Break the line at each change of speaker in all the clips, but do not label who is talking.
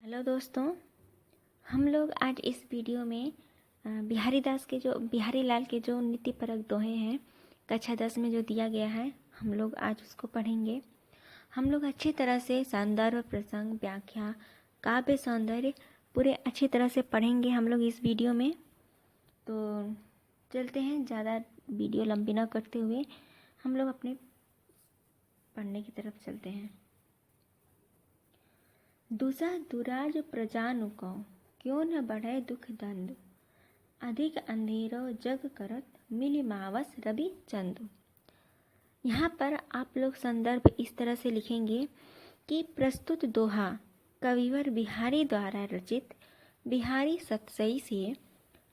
Hello दोस्तों, हम लोग आज इस वीडियो में बिहारी लाल के जो नीति परक दोहे हैं कक्षा 10 में जो दिया गया है, हम लोग आज उसको पढ़ेंगे। हम लोग अच्छी तरह से संदर्भ, प्रसंग, व्याख्या, काव्य सौंदर्य पूरे अच्छी तरह से पढ़ेंगे हम लोग इस वीडियो में। तो चलते हैं, ज़्यादा वीडियो लंबी ना करते हुए हम लोग अपने पढ़ने की तरफ चलते हैं। दूजा दुराज प्रजानुको क्यों न बढ़े दुख दंड, अधिक अंधेरो जग करत मिली मावस रवि चंदु। यहाँ पर आप लोग संदर्भ इस तरह से लिखेंगे कि प्रस्तुत दोहा कविवर बिहारी द्वारा रचित बिहारी सतसई से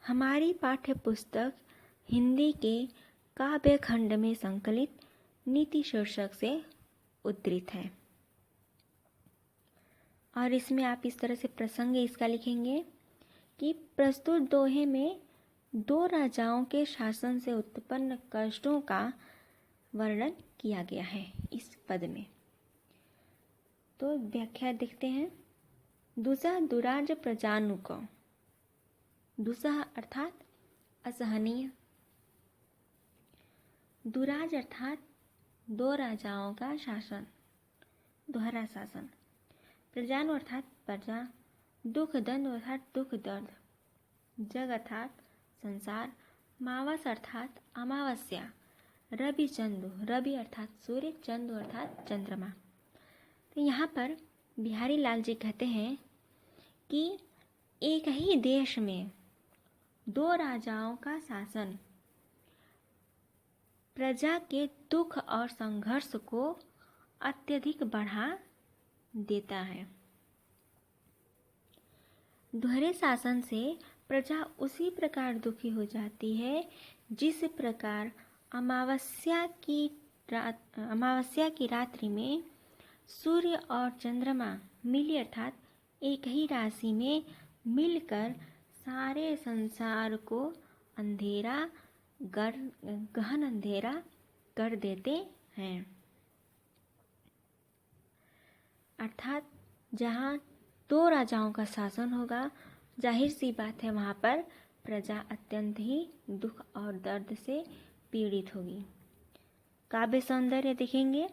हमारी पाठ्य पुस्तक हिंदी के काव्य खंड में संकलित नीति शीर्षक से उद्धृत है। और इसमें आप इस तरह से प्रसंग इसका लिखेंगे कि प्रस्तुत दोहे में दो राजाओं के शासन से उत्पन्न कष्टों का वर्णन किया गया है इस पद में। तो व्याख्या देखते हैं। दूसरा दुराज प्रजानुको, दूसरा अर्थात असहनीय, दुराज अर्थात दो राजाओं का शासन, दोहरा शासन, प्रजानु अर्थात प्रजा, दुख दंड अर्थात दुख दर्द, जग अर्थात संसार, मावस अर्थात अमावस्या, रवि चंदु, रवि अर्थात सूर्य, चंदु अर्थात चंद्रमा। तो यहाँ पर बिहारी लाल जी कहते हैं कि एक ही देश में दो राजाओं का शासन प्रजा के दुख और संघर्ष को अत्यधिक बढ़ा देता है। दोहरे शासन से प्रजा उसी प्रकार दुखी हो जाती है जिस प्रकार अमावस्या की रात्रि में सूर्य और चंद्रमा मिली अर्थात एक ही राशि में मिलकर सारे संसार को गहन अंधेरा कर देते हैं। अर्थात जहाँ दो राजाओं का शासन होगा, जाहिर सी बात है वहाँ पर प्रजा अत्यंत ही दुख और दर्द से पीड़ित होगी। काव्य सौंदर्य देखेंगे।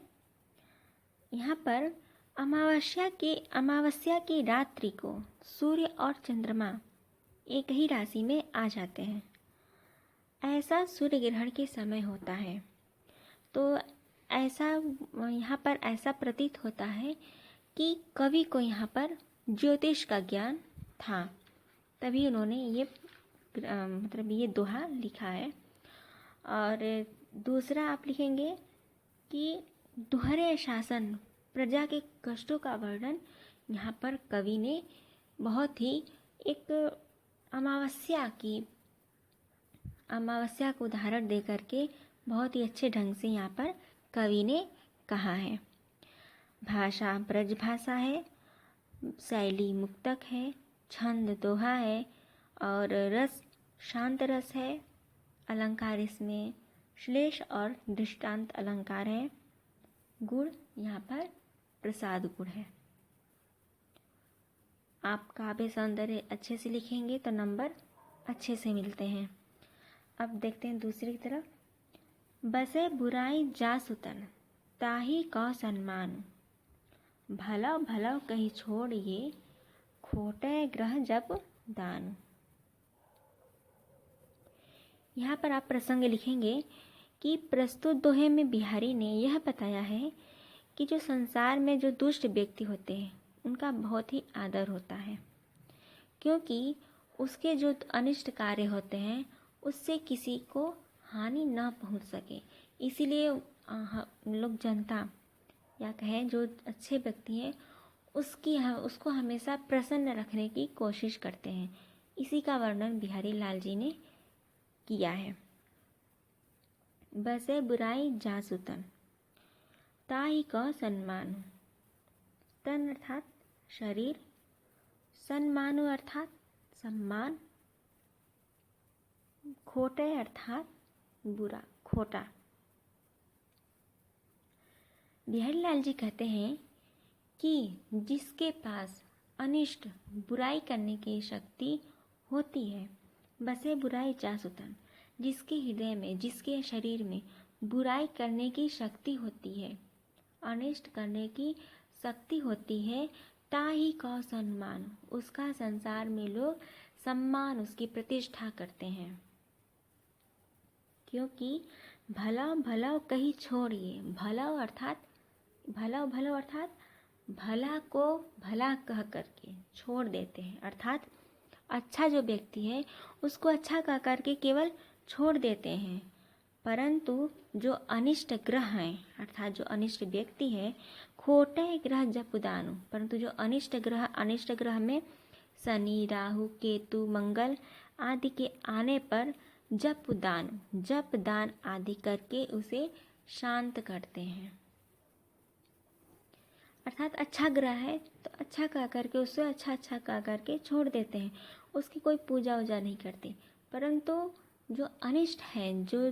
यहाँ पर अमावस्या की रात्रि को सूर्य और चंद्रमा एक ही राशि में आ जाते हैं। ऐसा सूर्य ग्रहण के समय होता है। तो ऐसा यहाँ पर ऐसा प्रतीत होता है कि कवि को यहाँ पर ज्योतिष का ज्ञान था, तभी उन्होंने ये दोहा लिखा है। और दूसरा आप लिखेंगे कि दोहरे शासन प्रजा के कष्टों का वर्णन यहाँ पर कवि ने बहुत ही एक अमावस्या को उदाहरण दे करके बहुत ही अच्छे ढंग से यहाँ पर कवि ने कहा है। भाषा ब्रज भाषा है, शैली मुक्तक है, छंद दोहा है और रस शांत रस है। अलंकार इसमें श्लेष और दृष्टांत अलंकार है। गुण यहाँ पर प्रसाद गुण है। आप काव्य सौंदर्य अच्छे से लिखेंगे तो नंबर अच्छे से मिलते हैं। अब देखते हैं दूसरी तरफ। बसे बुराई जा सुतन ताही कौ सम्मान, भला भला कही छोड़िए खोटे ग्रह जब दान। यहाँ पर आप प्रसंग लिखेंगे कि प्रस्तुत दोहे में बिहारी ने यह बताया है कि जो संसार में जो दुष्ट व्यक्ति होते हैं उनका बहुत ही आदर होता है, क्योंकि उसके जो अनिष्ट कार्य होते हैं उससे किसी को हानि न पहुँच सके। इसीलिए लोग जनता या कहें जो अच्छे व्यक्ति हैं उसको हमेशा प्रसन्न रखने की कोशिश करते हैं। इसी का वर्णन बिहारी लाल जी ने किया है। बसे बुराई जासु तन ताही का सम्मान, तन अर्थात शरीर, सम्मानु अर्थात सम्मान, खोटे अर्थात बुरा खोटा। बिहारी लाल जी कहते हैं कि जिसके पास अनिष्ट बुराई करने की शक्ति होती है। बसे बुराई जासुतन, जिसके हृदय में, जिसके शरीर में बुराई करने की शक्ति होती है, अनिष्ट करने की शक्ति होती है, ताही का सम्मान, उसका संसार में लोग सम्मान, उसकी प्रतिष्ठा करते हैं। क्योंकि भला भला कहीं छोड़िए, भला अर्थात भला को भला कह करके छोड़ देते हैं, अर्थात अच्छा जो व्यक्ति है उसको अच्छा कह करके केवल छोड़ देते हैं। परंतु जो अनिष्ट ग्रह हैं, अर्थात जो अनिष्ट व्यक्ति है, खोटे ग्रह जप दानु, परंतु जो अनिष्ट ग्रह में शनि, राहु, केतु, मंगल आदि के आने पर जप दान आदि करके उसे शांत करते हैं। अर्थात अच्छा ग्रह है तो अच्छा कह करके उससे अच्छा कह करके छोड़ देते हैं, उसकी कोई पूजा वूजा नहीं करते। परंतु जो अनिष्ट हैं, जो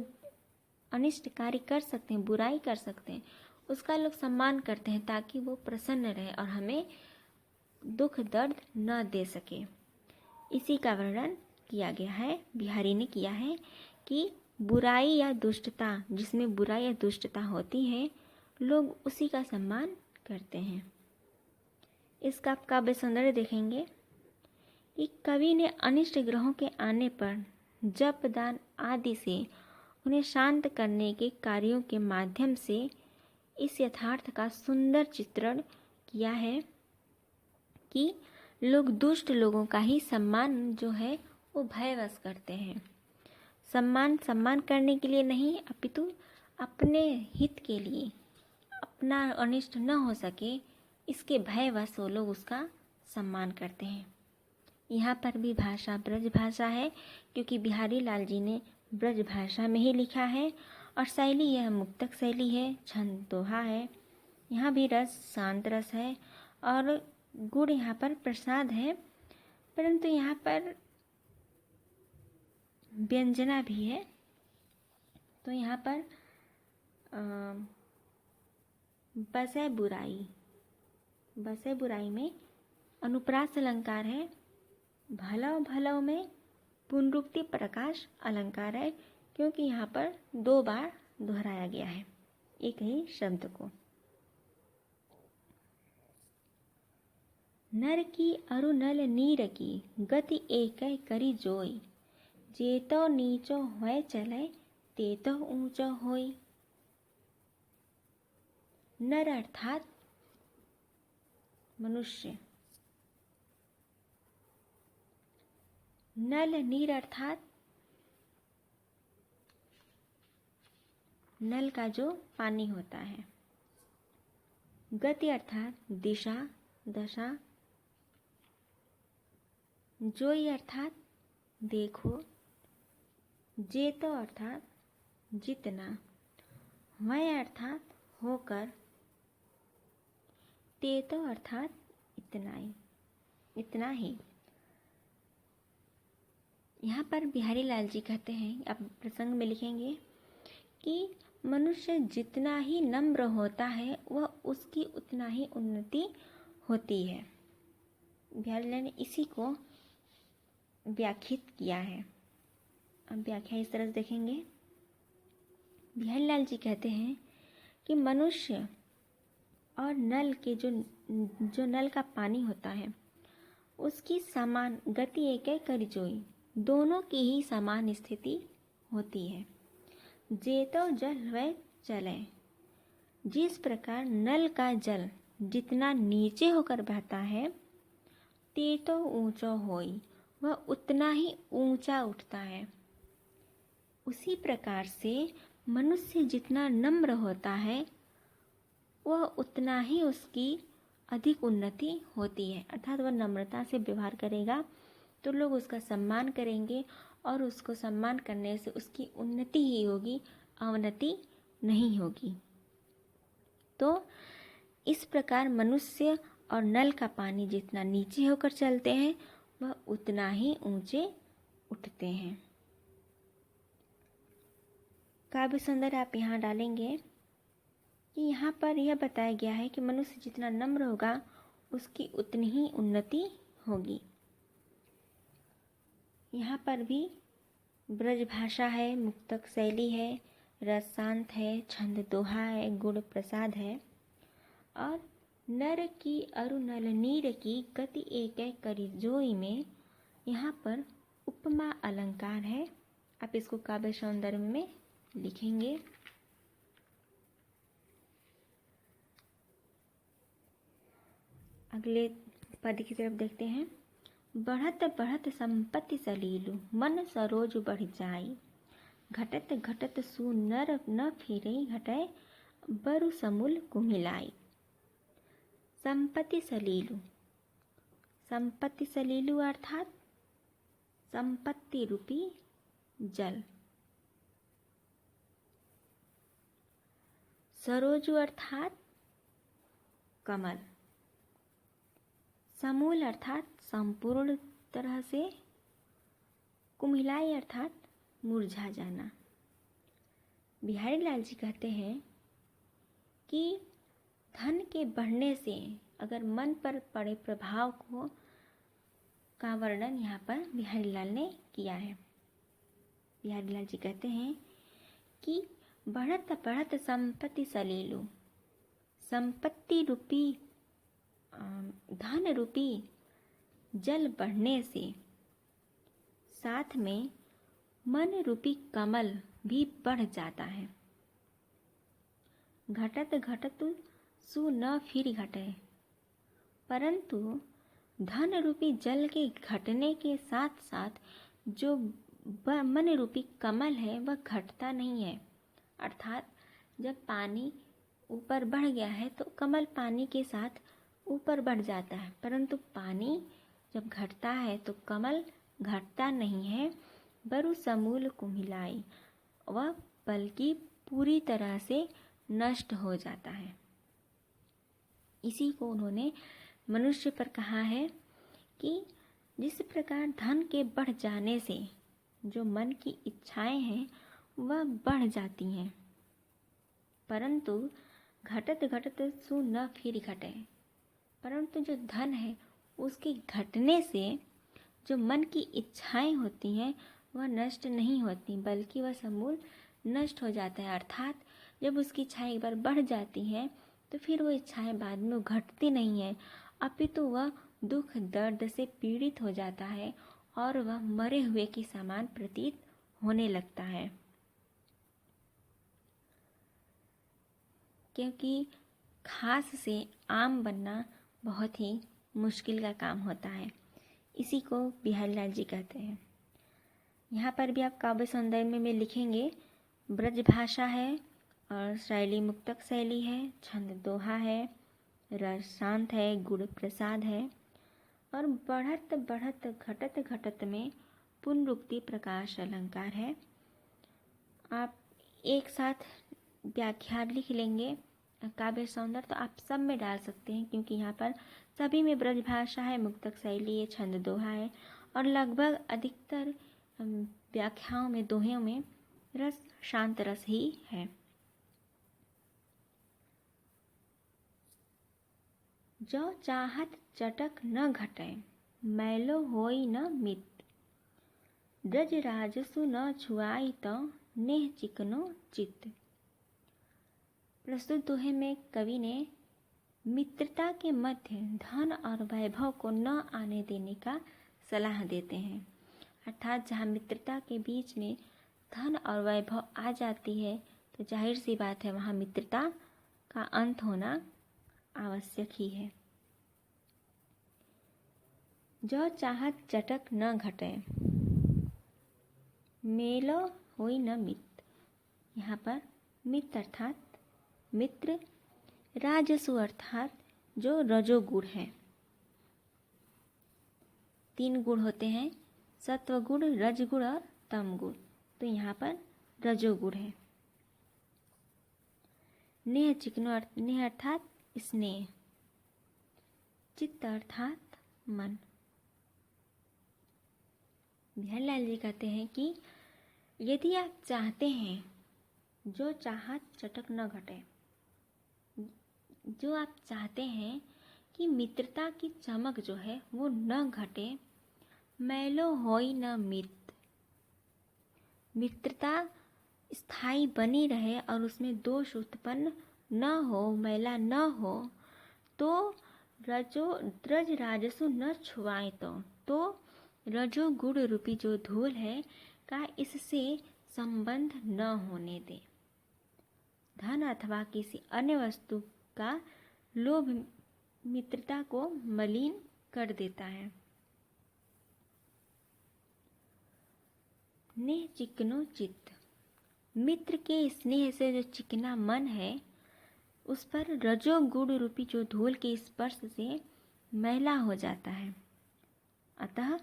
अनिष्ट कार्य कर सकते हैं, बुराई कर सकते हैं, उसका लोग सम्मान करते हैं ताकि वो प्रसन्न रहे और हमें दुख दर्द न दे सके। इसी का वर्णन किया गया है, बिहारी ने किया है कि बुराई या दुष्टता, जिसमें बुराई या दुष्टता होती है, लोग उसी का सम्मान करते हैं। इसका आप काव्य सौंदर्य देखेंगे कि कवि ने अनिष्ट ग्रहों के आने पर जप दान आदि से उन्हें शांत करने के कार्यों के माध्यम से इस यथार्थ का सुंदर चित्रण किया है कि लोग दुष्ट लोगों का ही सम्मान जो है वो भयवश करते हैं। सम्मान करने के लिए नहीं, अपितु अपने हित के लिए, अपना अनिष्ट न हो सके इसके भयवश वो लोग उसका सम्मान करते हैं। यहाँ पर भी भाषा ब्रज भाषा है, क्योंकि बिहारी लाल जी ने ब्रज भाषा में ही लिखा है और शैली यह मुक्तक शैली है, छंद दोहा है। यहाँ भी रस शांत रस है और गुण यहाँ पर प्रसाद है, परंतु यहाँ पर व्यंजना भी है। तो यहाँ पर बसे बुराई में अनुप्रास अलंकार है, भलो में पुनरुक्ति प्रकाश अलंकार है, क्योंकि यहाँ पर 2 बार दोहराया गया है एक ही शब्द को। नर की अरु नल नीर की गति एक करी जोई, जेतो नीचो होय चले तेतो ऊंचो होई। नर अर्थात मनुष्य, नल नीर अर्थात नल का जो पानी होता है, गति अर्थात दिशा दशा, जोई अर्थात देखो, जेतो अर्थात जितना, वह अर्थात होकर, तेतो अर्थात इतना ही। यहाँ पर बिहारी लाल जी कहते हैं, आप प्रसंग में लिखेंगे कि मनुष्य जितना ही नम्र होता है वह उसकी उतना ही उन्नति होती है। बिहारी लाल ने इसी को व्याख्यात किया है। अब व्याख्या इस तरह से देखेंगे। बिहारी लाल जी कहते हैं कि मनुष्य और नल के जो नल का पानी होता है उसकी समान गति एक करी जोई, दोनों की ही समान स्थिति होती है। जेतो जल वह चले, जिस प्रकार नल का जल जितना नीचे होकर बहता है, तेतो ऊंचो होई, वह उतना ही ऊंचा उठता है। उसी प्रकार से मनुष्य जितना नम्र होता है वह उतना ही उसकी अधिक उन्नति होती है। अर्थात वह नम्रता से व्यवहार करेगा तो लोग उसका सम्मान करेंगे और उसको सम्मान करने से उसकी उन्नति ही होगी, अवनति नहीं होगी। तो इस प्रकार मनुष्य और नल का पानी जितना नीचे होकर चलते हैं वह उतना ही ऊंचे उठते हैं। काव्य सुंदर आप यहाँ डालेंगे कि यहाँ पर यह बताया गया है कि मनुष्य जितना नम्र होगा उसकी उतनी ही उन्नति होगी। यहाँ पर भी ब्रज भाषा है, मुक्तक शैली है, रस शांत है, छंद दोहा है, गुण प्रसाद है और नर की अरु नल नीर की गति एक करी जोई में यहाँ पर उपमा अलंकार है। आप इसको काव्य सौंदर्य में लिखेंगे। अगले पद की तरफ देखते हैं। बढ़त बढ़त संपत्ति सलीलु मन सरोज बढ़ जाई, घटत घटत सु नर न फिरई घटय बरु समूल कुमिलाई। संपत्ति सलीलु, संपत्ति सलीलु अर्थात संपत्ति रूपी जल। सरोजु अर्थात कमल। समूल अर्थात संपूर्ण तरह से। कुमिलाई अर्थात मुरझा जाना। बिहारी लाल जी कहते हैं कि धन के बढ़ने से अगर मन पर पड़े प्रभाव का वर्णन यहाँ पर बिहारी लाल ने किया है। बिहारी लाल जी कहते हैं कि बढ़त बढ़त संपत्ति सलीलु, संपत्ति रूपी धन रूपी जल बढ़ने से साथ में मन रूपी कमल भी बढ़ जाता है। घटत घटत सु न फिर घटे, परंतु धन रूपी जल के घटने के साथ साथ जो मन रूपी कमल है वह घटता नहीं है। अर्थात जब पानी ऊपर बढ़ गया है तो कमल पानी के साथ ऊपर बढ़ जाता है, परंतु पानी जब घटता है तो कमल घटता नहीं है, बरु समूल कुमिलाई, वह बल्कि पूरी तरह से नष्ट हो जाता है। इसी को उन्होंने मनुष्य पर कहा है कि जिस प्रकार धन के बढ़ जाने से जो मन की इच्छाएं हैं वह बढ़ जाती हैं, परंतु घटत घटत सु न फिर घटे, परंतु जो धन है उसके घटने से जो मन की इच्छाएं होती हैं वह नष्ट नहीं होती, बल्कि वह समूल नष्ट हो जाता है। अर्थात जब उसकी इच्छाएं एक बार बढ़ जाती हैं तो फिर वो इच्छाएं बाद में घटती नहीं है, अपितु वह दुख दर्द से पीड़ित हो जाता है और वह मरे हुए के समान प्रतीत होने लगता है। क्योंकि घास से आम बनना बहुत ही मुश्किल का काम होता है। इसी को बिहारी लाल जी कहते हैं। यहाँ पर भी आप काव्य सौंदर्य में लिखेंगे, ब्रज भाषा है और शैली मुक्तक शैली है, छंद दोहा है, रस शांत है, गुण प्रसाद है और बढ़त बढ़त घटत घटत में पुनरुक्ति प्रकाश अलंकार है। आप एक साथ व्याख्या लिख लेंगे काव्य सौंदर्य तो आप सब में डाल सकते हैं, क्योंकि यहाँ पर सभी में ब्रज भाषा है, मुक्तक शैली है, छंद दोहा है और लगभग अधिकतर व्याख्याओं में दोहों में रस शांत रस ही है। जो चाहत चटक न घटे, मैलो होई न मित, ब्रज राजसु न छुआई तो नेह चिकनो चित। प्रस्तुत दोहे में कवि ने मित्रता के मध्य धन और वैभव को न आने देने का सलाह देते हैं। अर्थात जहाँ मित्रता के बीच में धन और वैभव आ जाती है तो जाहिर सी बात है वहाँ मित्रता का अंत होना आवश्यक ही है। जो चाहत चटक न घटे, मेलो होई न मित। यहाँ पर मित अर्थात मित्र, राजसु अर्थात जो रजोगुण है। 3 गुण होते हैं, सत्व गुण, रजगुण और तम गुण, तो यहाँ पर रजोगुण है। नेह चिकनो नेह अर्थात स्नेह, चित्त अर्थात मन। बिहारी लाल जी कहते हैं कि यदि आप चाहते हैं जो चाहत चटक न घटे, जो आप चाहते हैं कि मित्रता की चमक जो है वो न घटे। मैलो होई न मित, मित्रता स्थायी बनी रहे और उसमें दोष उत्पन्न न हो, मैला न हो। तो रज राजसु न छुआए, तो रजो गुण रूपी जो धूल है का इससे संबंध न होने दे। धन अथवा किसी अन्य वस्तु का लोभ मित्रता को मलिन कर देता है। नेह चिकनो चित्त, मित्र के स्नेह से जो चिकना मन है उस पर रजोगुण रूपी जो धूल के स्पर्श से मैला हो जाता है। अतः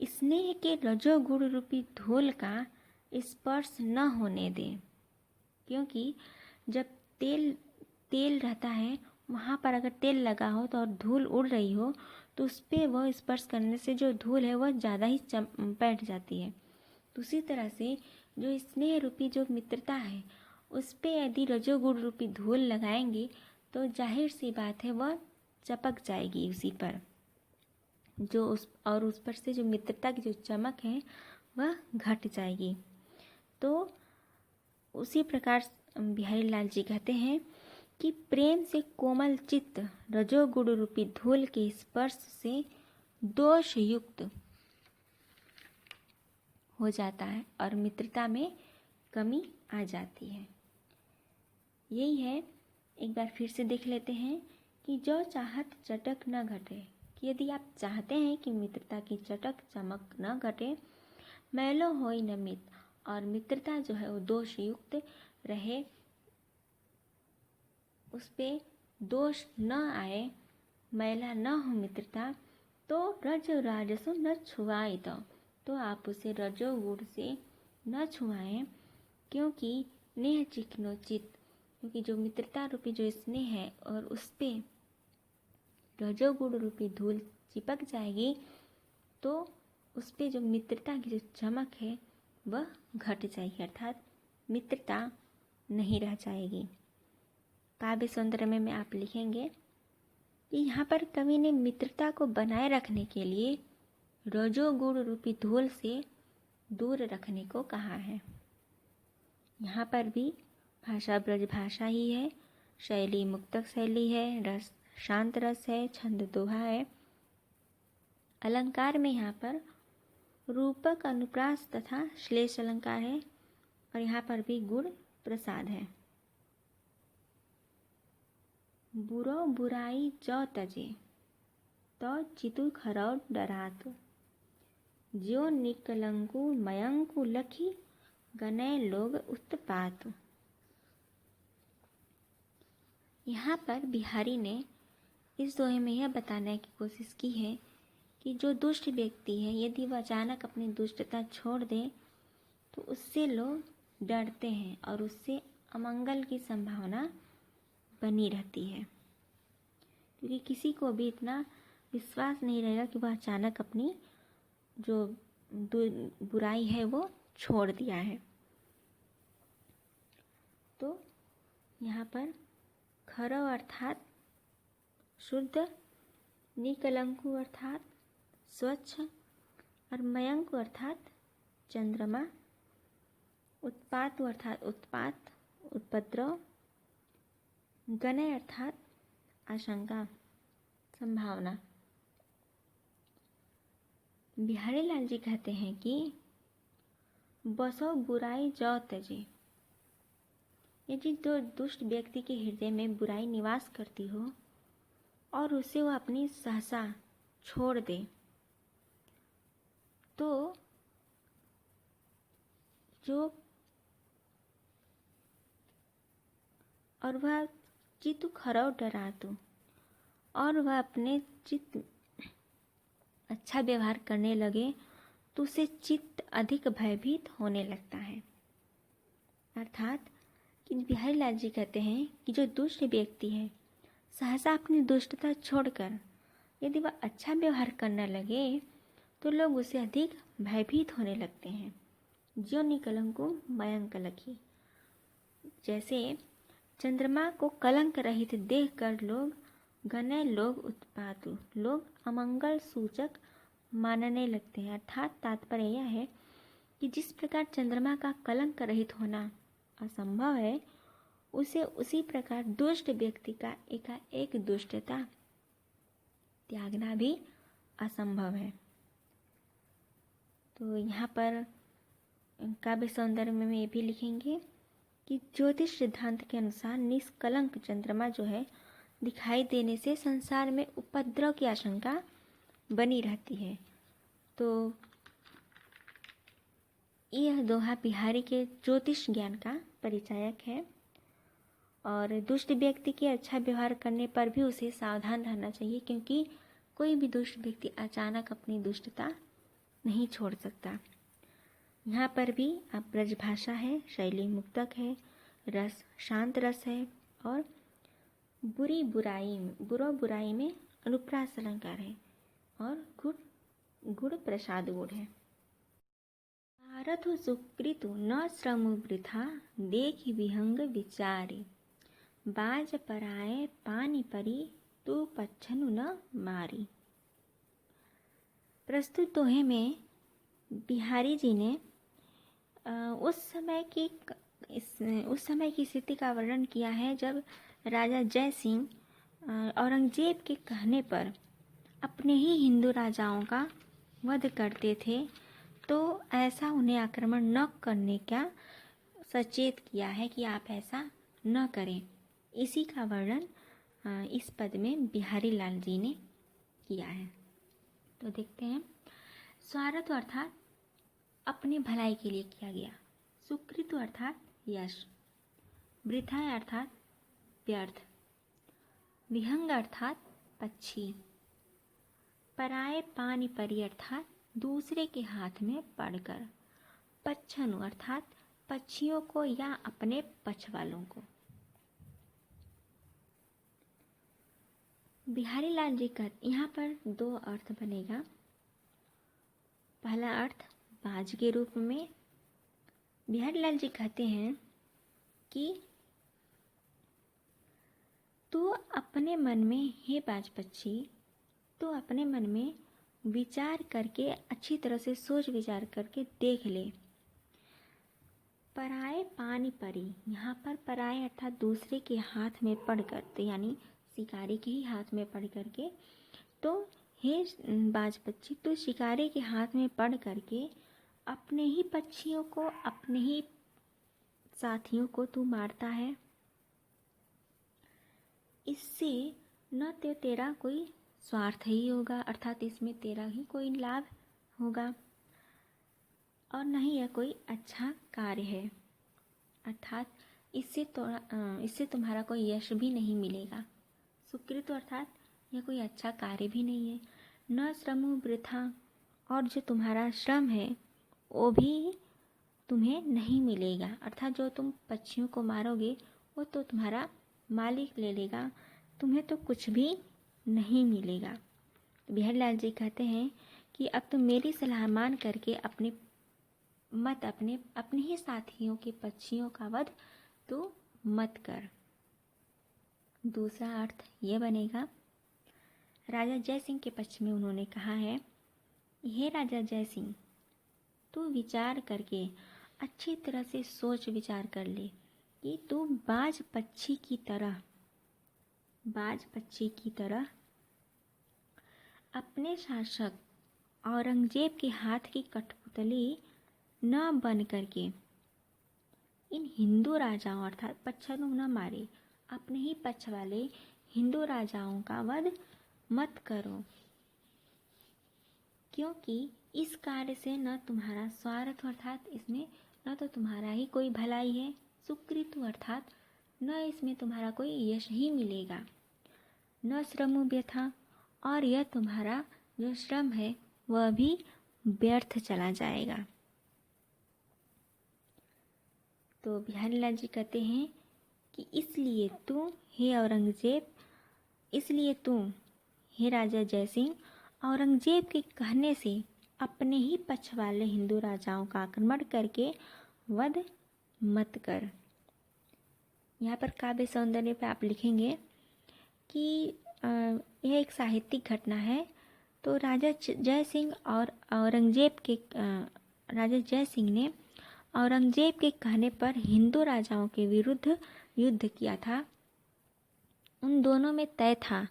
स्नेह के रजोगुण रूपी धूल का स्पर्श न होने दें, क्योंकि जब तेल रहता है वहाँ पर अगर तेल लगा हो तो और धूल उड़ रही हो तो उस पर वह स्पर्श करने से जो धूल है वह ज़्यादा ही बैठ जाती है। तो उसी तरह से जो स्नेह रूपी जो मित्रता है उस पर यदि रजोगुण रूपी धूल लगाएंगे तो जाहिर सी बात है वह चपक जाएगी उसी पर, जो उस पर से जो मित्रता की जो चमक है वह घट जाएगी। तो उसी प्रकार बिहारी लाल जी कहते हैं कि प्रेम से कोमल चित्त रजोगुण रूपी धूल के स्पर्श से दोष युक्त हो जाता है और मित्रता में कमी आ जाती है। यही है, एक बार फिर से देख लेते हैं कि जो चाहत चटक न घटे, कि यदि आप चाहते हैं कि मित्रता की चटक चमक न घटे, मैलो होई न मित, और मित्रता जो है वो दोष युक्त रहे, उस पे दोष न आए, मैला न हो मित्रता, तो रज राजसो न छुआई, तो आप उसे रजोगुण से न छुआएं, क्योंकि नेह चिकनो चित, क्योंकि जो मित्रता रूपी जो स्नेह है और उस पे रजोगुण रूपी धूल चिपक जाएगी तो उस पे जो मित्रता की जो चमक है वह घट जाएगी, अर्थात मित्रता नहीं रह जाएगी। काव्य सौंदर्य में आप लिखेंगे कि यहाँ पर कवि ने मित्रता को बनाए रखने के लिए रजोगुण रूपी धूल से दूर रखने को कहा है। यहाँ पर भी भाषा ब्रज भाषा ही है, शैली मुक्तक शैली है, रस शांत रस है, छंद दोहा है। अलंकार में यहाँ पर रूपक अनुप्रास तथा श्लेष अलंकार है और यहाँ पर भी गुण प्रसाद है। बुरो बुराई जो तजे, तो चितु खरौ डरात, ज्यो निकलंकु मयंकु लखी, गनय लोग उत्पात। यहाँ पर बिहारी ने इस दोहे में यह बताने की कोशिश की है कि जो दुष्ट व्यक्ति है यदि वह अचानक अपनी दुष्टता छोड़ दे तो उससे लोग डरते हैं और उससे अमंगल की संभावना बनी रहती है, क्योंकि किसी को भी इतना विश्वास नहीं रहेगा कि वह अचानक अपनी जो बुराई है वो छोड़ दिया है। तो यहाँ पर खरौ अर्थात शुद्ध, निकलंकु अर्थात स्वच्छ और मयंकु अर्थात चंद्रमा, उत्पात अर्थात उत्पात उपद्रव, गनय अर्थात आशंका संभावना। बिहारी लाल जी कहते हैं कि बसो बुराई जो तजे, यदि तो दुष्ट व्यक्ति के हृदय में बुराई निवास करती हो और उसे वो अपनी सहसा छोड़ दे तो और वह चित्त खरौ डरातु, और वह अपने चित्त अच्छा व्यवहार करने लगे तो उसे चित्त अधिक भयभीत होने लगता है। अर्थात कि बिहारी लाल जी कहते हैं कि जो दुष्ट व्यक्ति है सहसा अपनी दुष्टता छोड़कर यदि वह अच्छा व्यवहार करने लगे तो लोग उसे अधिक भयभीत होने लगते हैं। ज्यो निकलंको मयंक लखी, जैसे चंद्रमा को कलंक रहित देखकर लोग गणे लोग उत्पातु, लोग अमंगल सूचक मानने लगते हैं। अर्थात तात्पर्य यह है कि जिस प्रकार चंद्रमा का कलंक रहित होना असंभव है, उसे उसी प्रकार दुष्ट व्यक्ति का एकाएक दुष्टता त्यागना भी असंभव है। तो यहाँ पर काव्य सौंदर्य में ये भी लिखेंगे कि ज्योतिष सिद्धांत के अनुसार निष्कलंक चंद्रमा जो है दिखाई देने से संसार में उपद्रव की आशंका बनी रहती है। तो यह दोहा बिहारी के ज्योतिष ज्ञान का परिचायक है और दुष्ट व्यक्ति के अच्छा व्यवहार करने पर भी उसे सावधान रहना चाहिए, क्योंकि कोई भी दुष्ट व्यक्ति अचानक अपनी दुष्टता नहीं छोड़ सकता। यहाँ पर भी अब ब्रजभाषा है, शैली मुक्तक है, रस शांत रस है और बुराई में अनुप्रास अलंकार है और गुड़ प्रसाद गुड़ है। भारतु सुकृतु न श्रमु वृथा, देख विहंग विचारी, बाज पराए पानी परी, तू पच्छनु न मारी। प्रस्तुत दोहे में बिहारी जी ने उस समय की स्थिति का वर्णन किया है जब राजा जय सिंह औरंगजेब के कहने पर अपने ही हिंदू राजाओं का वध करते थे, तो ऐसा उन्हें आक्रमण न करने का सचेत किया है कि आप ऐसा न करें। इसी का वर्णन इस पद में बिहारी लाल जी ने किया है। तो देखते हैं, स्वार्थ अर्थात अपने भलाई के लिए किया गया, सुकृत अर्थात यश, वृथा अर्थात व्यर्थ, विहंग अर्थात पक्षी, पराए पानी परी अर्थात दूसरे के हाथ में पड़कर, पच्छनु अर्थात पक्षियों को या अपने पक्ष वालों को। बिहारी लाल जी का यहाँ पर दो अर्थ बनेगा। पहला अर्थ बाज के रूप में बिहारी लाल जी कहते हैं कि तू अपने मन में, हे बाज पक्षी, तो अपने मन में विचार करके अच्छी तरह से सोच विचार करके देख ले। पराए पानी परी, यहाँ पर पराए अर्थात दूसरे के हाथ में पड़कर, तो यानी शिकारी के ही हाथ में पड़ करके, तो हे बाज पक्षी, तो शिकारी के हाथ में पड़ करके अपने ही पक्षियों को, अपने ही साथियों को तू मारता है। इससे न तो तेरा कोई स्वार्थ ही होगा, अर्थात इसमें तेरा ही कोई लाभ होगा, और न ही यह कोई अच्छा कार्य है, अर्थात इससे तुम्हारा कोई यश भी नहीं मिलेगा। सुकृत अर्थात यह कोई अच्छा कार्य भी नहीं है। न श्रमु वृथा, और जो तुम्हारा श्रम है वो भी तुम्हें नहीं मिलेगा, अर्थात जो तुम पक्षियों को मारोगे वो तो तुम्हारा मालिक ले लेगा, तुम्हें तो कुछ भी नहीं मिलेगा। तो बिहारी लाल जी कहते हैं कि अब तुम मेरी सलाह मान करके अपने ही साथियों के पक्षियों का वध तो मत कर। दूसरा अर्थ ये बनेगा, राजा जय सिंह के पक्ष में उन्होंने कहा है, हे राजा जय सिंह, तू विचार करके अच्छी तरह से सोच विचार कर ले कि तू बाज पक्षी की तरह अपने शासक औरंगजेब के हाथ की कठपुतली न बन करके इन हिंदू राजाओं अर्थात पच्छनु न मारे, अपने ही पक्ष वाले हिंदू राजाओं का वध मत करो, क्योंकि इस कार्य से न तुम्हारा स्वार्थ अर्थात इसमें न तो तुम्हारा ही कोई भलाई है, सुकृत अर्थात न इसमें तुम्हारा कोई यश ही मिलेगा, न श्रमु व्यथा, और यह तुम्हारा जो श्रम है वह भी व्यर्थ चला जाएगा। तो बिहारी लाल जी कहते हैं कि इसलिए तू हे औरंगजेब, इसलिए तू हे राजा जय सिंह, औरंगजेब के कहने से अपने ही पक्ष वाले हिंदू राजाओं का आक्रमण करके वध मत कर। यहाँ पर काव्य सौंदर्य पे आप लिखेंगे कि यह एक साहित्यिक घटना है। तो राजा जय सिंह और औरंगजेब के राजा जय सिंह ने औरंगजेब के कहने पर हिंदू राजाओं के विरुद्ध युद्ध किया था। उन दोनों में तय था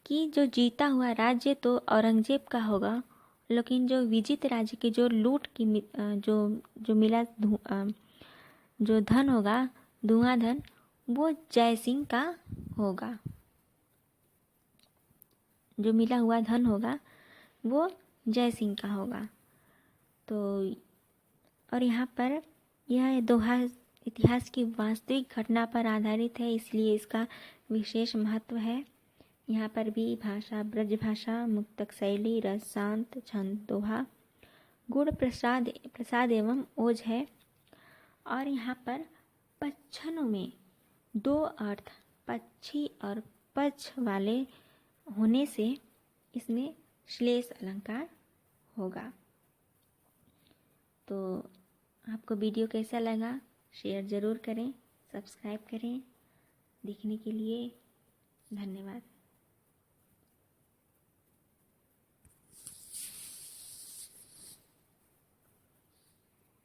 कि जो जीता हुआ राज्य तो औरंगजेब का होगा, लेकिन जो विजित राज्य की जो लूट की जो मिला जो धन होगा, धुआंधन, वो जय सिंह का होगा। जो मिला हुआ धन होगा वो जय सिंह का होगा। तो और यहाँ पर यह दोहा इतिहास की वास्तविक घटना पर आधारित है, इसलिए इसका विशेष महत्व है। यहाँ पर भी भाषा ब्रज भाषा, मुक्तक शैली, रस शांत, छंद दोहा, गुण प्रसाद एवं ओज है। और यहाँ पर पच्छनों में दो अर्थ पक्षी और पक्ष वाले होने से इसमें श्लेष अलंकार होगा। तो आपको वीडियो कैसा लगा शेयर ज़रूर करें, सब्सक्राइब करें। देखने के लिए धन्यवाद।